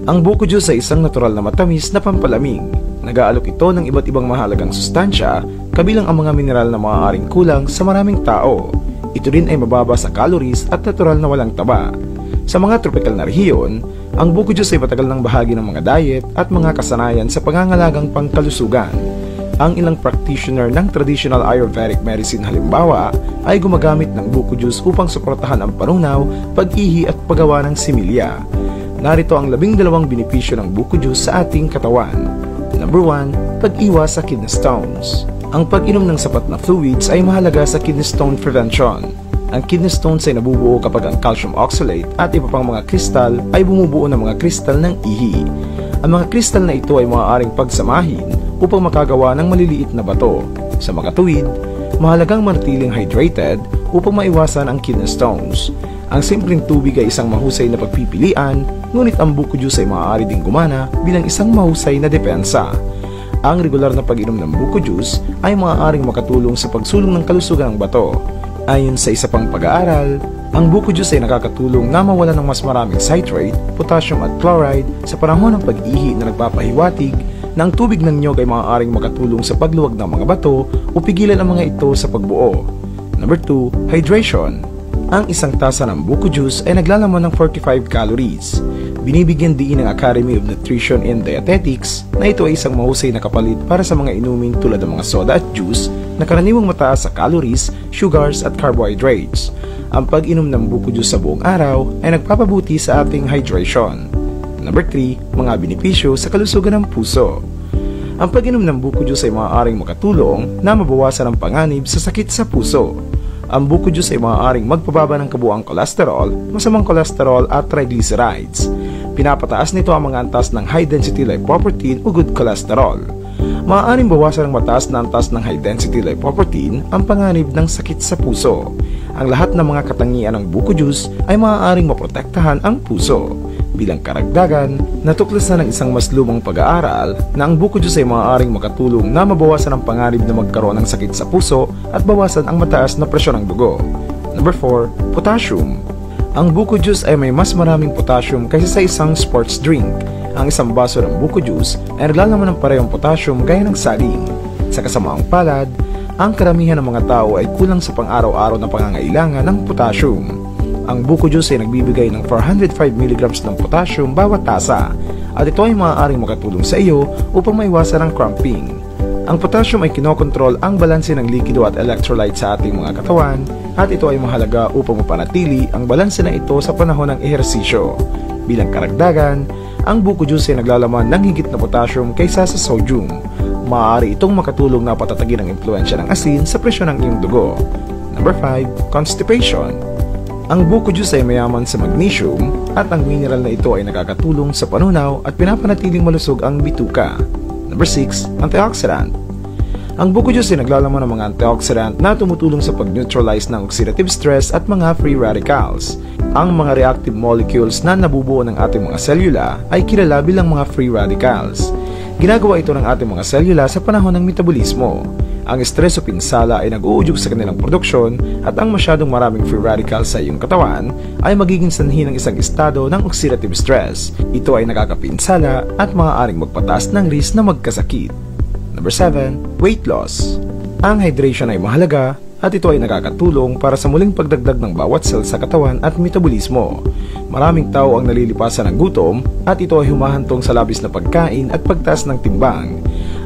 Ang buko juice ay isang natural na matamis na pampalamig. Nag-aalok ito ng iba't ibang mahalagang sustansya, kabilang ang mga mineral na maaaring kulang sa maraming tao. Ito rin ay mababa sa calories at natural na walang taba. Sa mga tropical na rehiyon, ang buko juice ay matagal ng bahagi ng mga diet at mga kasanayan sa pangangalagang pangkalusugan. Ang ilang practitioner ng traditional Ayurvedic medicine halimbawa ay gumagamit ng buko juice upang suportahan ang panunaw, pag-ihi at paggawa ng similya. Narito ang 12 benepisyo ng buko juice sa ating katawan. Number 1. Pag-iwas sa kidney stones. Ang pag-inom ng sapat na fluids ay mahalaga sa kidney stone prevention. Ang kidney stones ay nabubuo kapag ang calcium oxalate at iba pang mga kristal ay bumubuo ng mga kristal ng ihi. Ang mga kristal na ito ay maaaring pagsamahin upang makagawa ng maliliit na bato. Sa makatuwid, mahalagang manatiling hydrated upang maiwasan ang kidney stones. Ang simpleng tubig ay isang mahusay na pagpipilian, ngunit ang buko juice ay maaari ding gumana bilang isang mahusay na depensa. Ang regular na pag-inom ng buko juice ay maaaring makatulong sa pagsulong ng kalusugan ng bato. Ayon sa isa pang pag-aaral, ang buko juice ay nakakatulong na mawala ng mas maraming citrate, potassium at chloride sa panahon ng pag-ihi na nagpapahiwatig na ang tubig ng niyog ay maaaring makatulong sa pagluwag ng mga bato o pigilan ang mga ito sa pagbuo. Number 2. Hydration. Ang isang tasa ng buko juice ay naglalaman ng 45 calories. Binibigyan diin ng Academy of Nutrition and Dietetics na ito ay isang mahusay na kapalit para sa mga inumin tulad ng mga soda at juice na karaniwang mataas sa calories, sugars at carbohydrates. Ang pag-inom ng buko juice sa buong araw ay nagpapabuti sa ating hydration. Number 3. Mga benepisyo sa kalusugan ng puso. Ang pag-inom ng buko juice ay maaaring makatulong na mabawasan ang panganib sa sakit sa puso. Ang buko juice ay maaaring magpababa ng kabuuang kolesterol, masamang kolesterol at triglycerides. Pinapataas nito ang mga antas ng high-density lipoprotein o good cholesterol. Maaaring bawasan ng mataas na antas ng high-density lipoprotein ang panganib ng sakit sa puso. Ang lahat ng mga katangian ng buko juice ay maaaring maprotektahan ang puso. Bilang karagdagan, natuklasan ng isang mas lumang pag-aaral na ang buko juice ay maaaring makatulong na mabawasan ang panganib na magkaroon ng sakit sa puso at bawasan ang mataas na presyon ng dugo. Number 4. Potassium. Ang buko juice ay may mas maraming potassium kaysa sa isang sports drink. Ang isang baso ng buko juice ay naglalaman ng parehong potassium gaya ng saging. Sa kasamaang palad, ang karamihan ng mga tao ay kulang sa pang-araw-araw na pangangailangan ng potassium. Ang buko juice ay nagbibigay ng 405 mg ng potassium bawat tasa at ito ay maaaring makatulong sa iyo upang maiwasan ang cramping. Ang potassium ay kinokontrol ang balanse ng likido at electrolyte sa ating mga katawan at ito ay mahalaga upang mapanatili ang balanse na ito sa panahon ng ehersisyo. Bilang karagdagan, ang buko juice ay naglalaman ng higit na potassium kaysa sa sodium. Maaari itong makatulong na patatagin ang impluensya ng asin sa presyon ng iyong dugo. Number 5. Constipation. Ang buko juice ay mayaman sa magnesium at ang mineral na ito ay nakakatulong sa panunaw at pinapanatiling malusog ang bituka. Number 6. Antioxidant. Ang buko juice ay naglalaman ng mga antioxidant na tumutulong sa pag-neutralize ng oxidative stress at mga free radicals. Ang mga reactive molecules na nabubuo ng ating mga selula ay kilala bilang mga free radicals. Ginagawa ito ng ating mga selula sa panahon ng metabolismo. Ang stress o pinsala ay nag-uudyok sa kanilang produksyon at ang masyadong maraming free radicals sa iyong katawan ay magiging sanhi ng isang estado ng oxidative stress. Ito ay nakakapinsala at maaaring magpataas ng risk na magkasakit. Number 7. Weight loss. Ang hydration ay mahalaga at ito ay nakakatulong para sa muling pagdagdag ng bawat cell sa katawan at metabolismo. Maraming tao ang nalilipasan ng gutom at ito ay humahantong sa labis na pagkain at pagtaas ng timbang.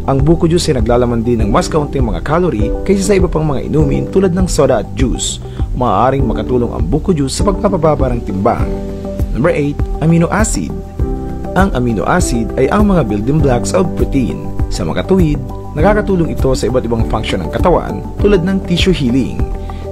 Ang buko juice ay naglalaman din ng mas kaunting mga calorie kaysa sa iba pang mga inumin tulad ng soda at juice. Maaaring makatulong ang buko juice sa pagpapababa ng timbang. Number 8. Amino acid. Ang amino acid ay ang mga building blocks of protein. Sa makatuwid, nakakatulong ito sa iba't ibang function ng katawan tulad ng tissue healing.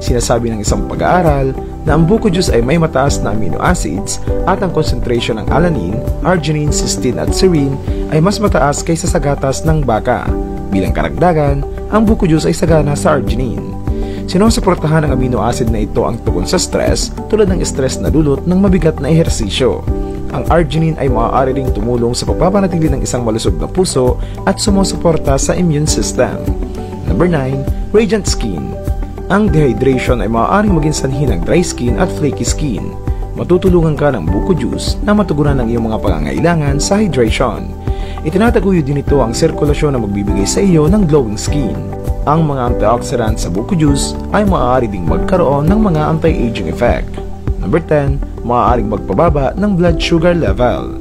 Sinasabi ng isang pag-aaral na ang buko juice ay may mataas na amino acids at ang concentration ng alanine, arginine, cysteine at serine ay mas mataas kaysa sa gatas ng baka. Bilang karagdagan, ang buko juice ay sagana sa arginine. Sinusuportahan ng amino acid na ito ang tugon sa stress tulad ng stress na dulot ng mabigat na ehersisyo. Ang arginine ay maaari ring tumulong sa pagpapanatili ng isang malusog na puso at sumusuporta sa immune system. Number 9. Radiant skin. Ang dehydration ay maaaring maging sanhi ng dry skin at flaky skin. Matutulungan ka ng buko juice na matugunan ang iyong mga pangangailangan sa hydration. Itinataguyod din ito ang sirkulasyon na magbibigay sa iyo ng glowing skin. Ang mga antioxidants sa buko juice ay maaari ding magkaroon ng mga anti-aging effect. Number 10, maaaring magpababa ng blood sugar level.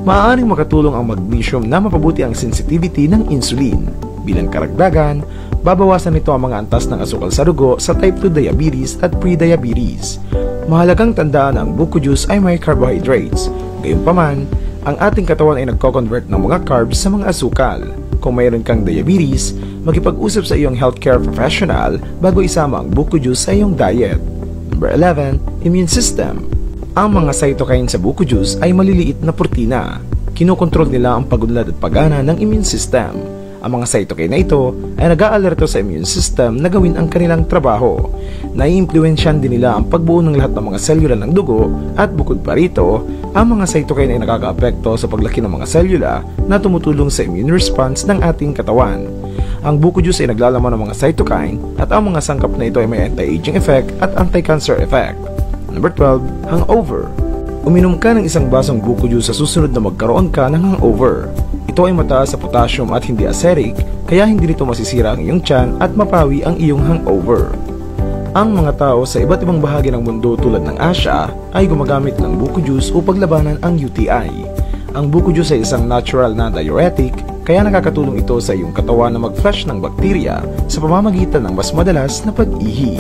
Maaaring makatulong ang magnesium na mapabuti ang sensitivity ng insulin. Bilang karagdagan, babawasan nito ang mga antas ng asukal sa dugo sa type 2 diabetes at pre-diabetes. Mahalagang tandaan na ang buko juice ay may carbohydrates. Gayunpaman, ang ating katawan ay nagko-convert ng mga carbs sa mga asukal. Kung mayroon kang diabetes, makipag-usap sa iyong healthcare professional bago isama ang buko juice sa iyong diet. Number 11, immune system. Ang mga cytokine sa buko juice ay maliliit na protina. Kinokontrol nila ang pagunlad at pagana ng immune system. Ang mga cytokine na ito ay nag-aalerto sa immune system na gawin ang kanilang trabaho. Naiimpluwensyahan din nila ang pagbuo ng lahat ng mga selula ng dugo at bukod pa rito, ang mga cytokine ay nakakaapekto sa paglaki ng mga selula na tumutulong sa immune response ng ating katawan. Ang buko juice ay naglalaman ng mga cytokine at ang mga sangkap na ito ay may anti-aging effect at anti-cancer effect. Number 12, hangover. Uminom ka ng isang basong buko juice sa susunod na magkaroon ka ng hangover. Ito ay mataas sa potassium at hindi acidic, kaya hindi nito masisira ang iyong tiyan at mapawi ang iyong hangover. Ang mga tao sa iba't ibang bahagi ng mundo tulad ng Asia ay gumagamit ng buko juice upang labanan ang UTI. Ang buko juice ay isang natural na diuretic, kaya nakakatulong ito sa iyong katawan na mag-flush ng bakterya sa pamamagitan ng mas madalas na pag-ihi.